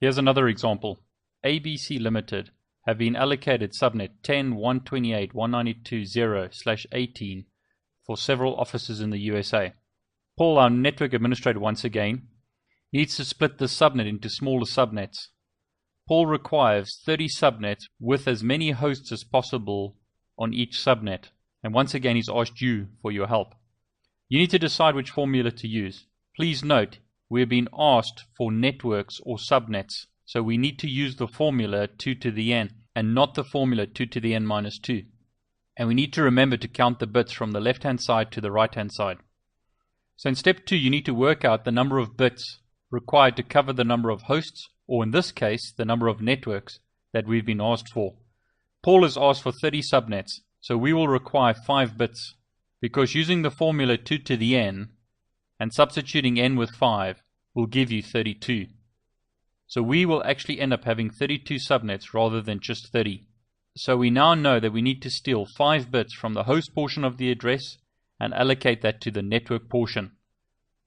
Here's another example. ABC Limited have been allocated subnet 10.128.192.0/18 for several offices in the USA. Paul, our network administrator once again, needs to split the subnet into smaller subnets. Paul requires 30 subnets with as many hosts as possible on each subnet, and once again he's asked you for your help. You need to decide which formula to use. Please note, we have been asked for networks or subnets, so we need to use the formula 2 to the n and not the formula 2 to the n minus 2. And we need to remember to count the bits from the left-hand side to the right-hand side. So in step 2, you need to work out the number of bits required to cover the number of hosts, or in this case, the number of networks that we've been asked for. Paul has asked for 30 subnets, so we will require 5 bits, because using the formula 2 to the n and substituting n with 5 will give you 32. So we will actually end up having 32 subnets rather than just 30. So we now know that we need to steal 5 bits from the host portion of the address and allocate that to the network portion,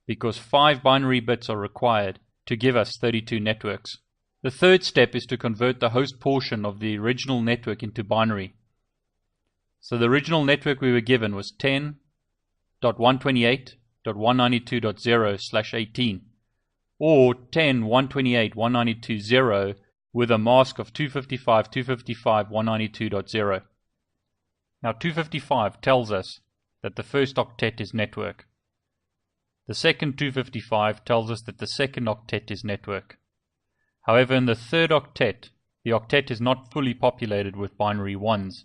because 5 binary bits are required to give us 32 networks. The third step is to convert the host portion of the original network into binary. So the original network we were given was 10.128.192.0/18 or 10.128.192.0 with a mask of 255.255.192.0. Now 255 tells us that the first octet is network. The second 255 tells us that the second octet is network. However, in the third octet, the octet is not fully populated with binary 1s.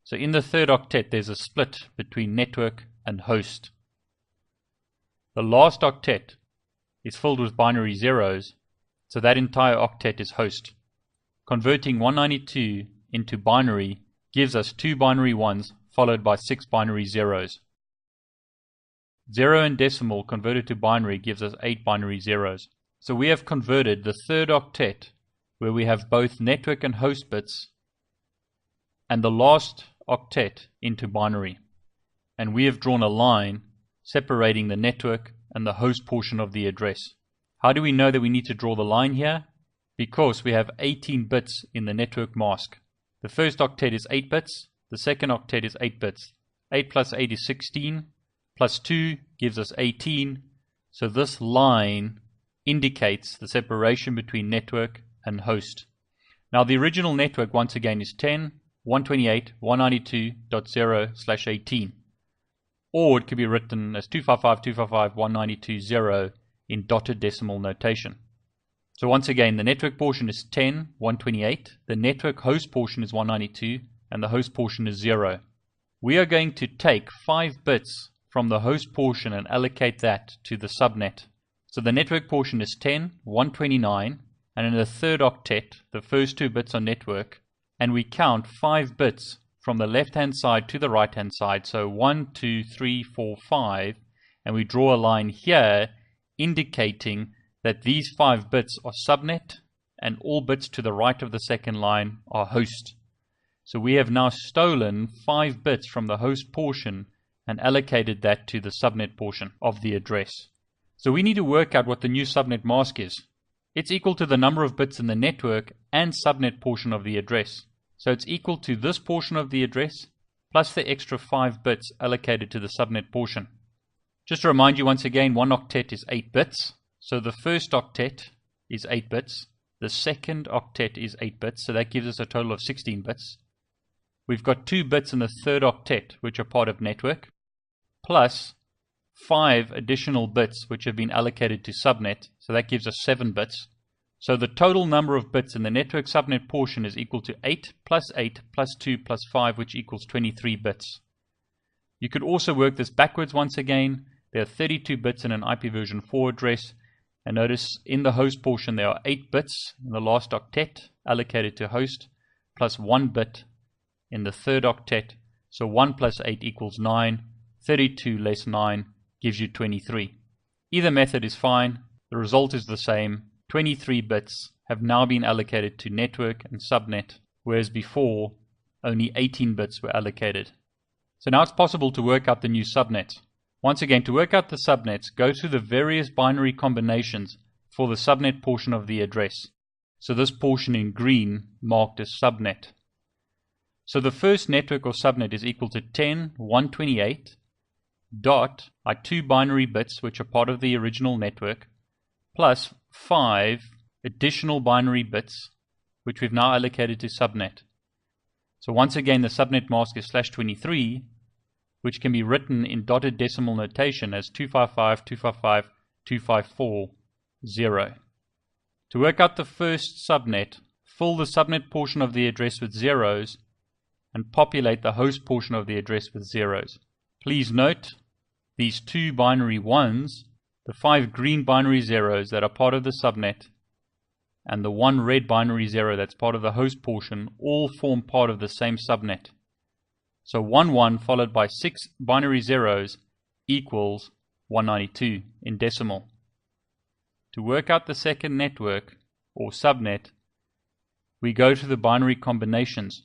So in the third octet, there's a split between network and host. The last octet is filled with binary 0s, so that entire octet is host. Converting 192 into binary gives us 2 binary 1s followed by 6 binary 0s. 0 and decimal converted to binary gives us 8 binary 0s. So we have converted the third octet, where we have both network and host bits, and the last octet into binary. And we have drawn a line separating the network and the host portion of the address. How do we know that we need to draw the line here? Because we have 18 bits in the network mask. The first octet is 8 bits, the second octet is 8 bits. 8 plus 8 is 16. Plus 2 gives us 18, so this line indicates the separation between network and host. Now the original network once again is 10.128.192.0/18, or it could be written as 255.255.192.0 in dotted decimal notation. So once again, the network portion is 10.128, the network host portion is 192, and the host portion is 0. We are going to take 5 bits from the host portion and allocate that to the subnet. So the network portion is 10.129, and in the third octet, the first 2 bits are network, and we count 5 bits from the left-hand side to the right-hand side, so 1, 2, 3, 4, 5, and we draw a line here indicating that these 5 bits are subnet, and all bits to the right of the second line are host. So we have now stolen 5 bits from the host portion and allocated that to the subnet portion of the address. So we need to work out what the new subnet mask is. It's equal to the number of bits in the network and subnet portion of the address. So it's equal to this portion of the address plus the extra 5 bits allocated to the subnet portion. Just to remind you once again, 1 octet is 8 bits. So the first octet is 8 bits. The second octet is 8 bits, so that gives us a total of 16 bits. We've got 2 bits in the third octet, which are part of network, plus 5 additional bits which have been allocated to subnet, so that gives us 7 bits. So the total number of bits in the network subnet portion is equal to 8 plus 8 plus 2 plus 5, which equals 23 bits. You could also work this backwards once again. There are 32 bits in an IP version 4 address, and notice in the host portion there are 8 bits in the last octet allocated to host, plus 1 bit in the third octet, so 1 plus 8 equals 9. 32 less 9 gives you 23. Either method is fine. The result is the same. 23 bits have now been allocated to network and subnet, whereas before only 18 bits were allocated. So now it's possible to work out the new subnet. Once again, to work out the subnets, go through the various binary combinations for the subnet portion of the address. So this portion in green marked as subnet. So the first network or subnet is equal to 10.128 dot our 2 binary bits, which are part of the original network, plus 5 additional binary bits, which we've now allocated to subnet. So once again, the subnet mask is /23, which can be written in dotted decimal notation as 255.255.254.0. To work out the first subnet, fill the subnet portion of the address with zeros and populate the host portion of the address with zeros. Please note these 2 binary 1s, the 5 green binary zeros that are part of the subnet, and the 1 red binary 0 that's part of the host portion all form part of the same subnet. So 11 followed by 6 binary zeros equals 192 in decimal. To work out the second network or subnet, we go to the binary combinations.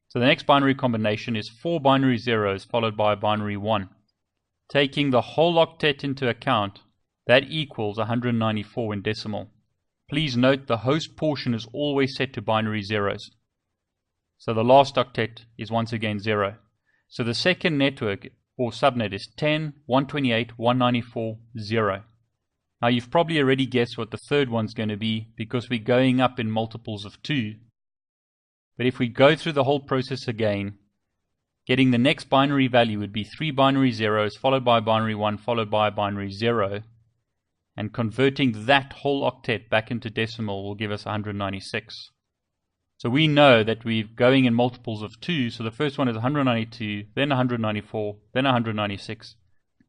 So the next binary combination is 4 binary zeros followed by a binary 1. Taking the whole octet into account, that equals 194 in decimal. Please note the host portion is always set to binary zeros. So the last octet is once again 0. So the second network or subnet is 10.128.194.0. Now you've probably already guessed what the third one's going to be because we're going up in multiples of 2. But if we go through the whole process again, getting the next binary value would be 3 binary zeros followed by a binary 1 followed by a binary 0. And converting that whole octet back into decimal will give us 196. So we know that we're going in multiples of 2, so the first one is 192, then 194, then 196,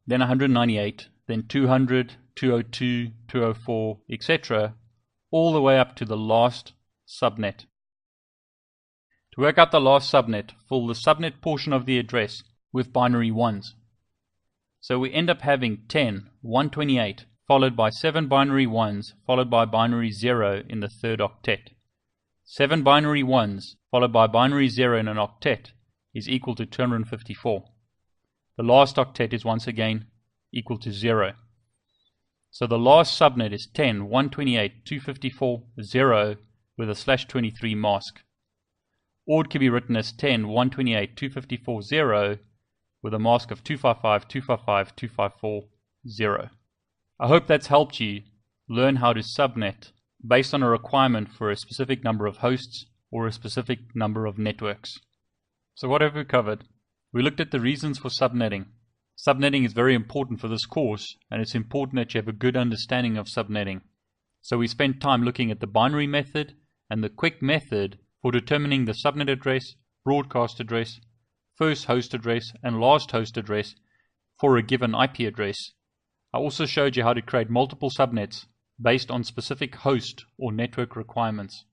then 198, then 200, 202, 204, etc., all the way up to the last subnet. To work out the last subnet, fill the subnet portion of the address with binary 1s. So we end up having 10.128 followed by 7 binary 1s followed by binary 0 in the third octet. 7 binary 1s followed by binary 0 in an octet is equal to 254. The last octet is once again equal to 0. So the last subnet is 10.128.254.0 with a /23 mask. Or it can be written as 10.128.254.0 with a mask of 255.255.254.0. I hope that's helped you learn how to subnet based on a requirement for a specific number of hosts or a specific number of networks. So what have we covered? We looked at the reasons for subnetting. Subnetting is very important for this course, and it's important that you have a good understanding of subnetting. So we spent time looking at the binary method and the quick method for determining the subnet address, broadcast address, first host address, and last host address for a given IP address. I also showed you how to create multiple subnets based on specific host or network requirements.